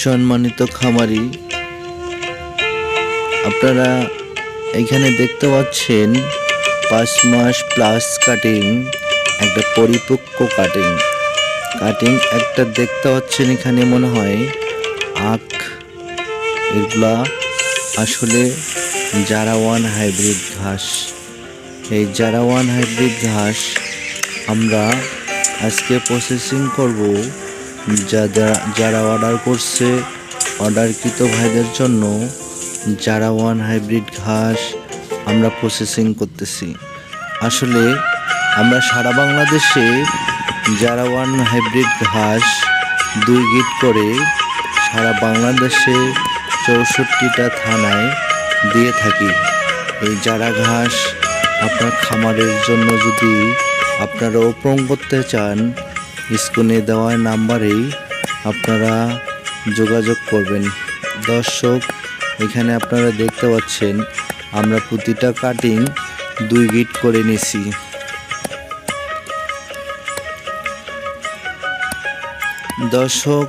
সম্মানিত খামারি, আপনারা এখানে দেখতে পাচ্ছেন 5 মাস প্লাস কাটিং, একটা পরিপক্ক কাটিং একটা দেখতে পাচ্ছেন। এখানে মনে হয় আখ, এগুলা আসলে জারাওয়ান হাইব্রিড ঘাস। এই জারাওয়ান হাইব্রিড ঘাস আমরা আজকে প্রসেসিং করব। যারা অর্ডার করছে, অর্ডারকৃত ভাইদের জন্য জারাওয়ান হাইব্রিড ঘাস আমরা প্রসেসিং করতেছি। আসলে আমরা সারা বাংলাদেশে জারাওয়ান হাইব্রিড ঘাস 2 গিট করে সারা বাংলাদেশে 64টা থানায় দিয়ে থাকি। এই জারা ঘাস আপনার খামারের জন্য যদি আপনারা রোপণ করতে চান, স্ক্রিনে দেওয়া নাম্বারেই আপনারা যোগাযোগ করবেন। দর্শক, এখানে আপনারা দেখতে পাচ্ছেন আমরা প্রতিটা কাটিং 2 গিট করে নিছি। দর্শক,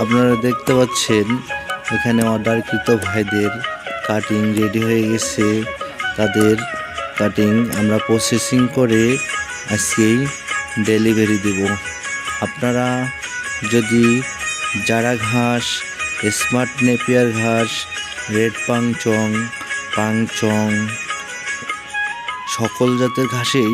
আপনারা দেখতে পাচ্ছেন এখানে অর্ডারকৃত ভাইদের কাটিং রেডি হয়ে গেছে। তাদের কাটিং আমরা প্রসেসিং করে আজকেই ডেলিভারি দেব। আপনারা যদি জারা ঘাস, স্মার্ট নেপিয়ার ঘাস, রেড পাংচং সকল জাতের ঘাসেই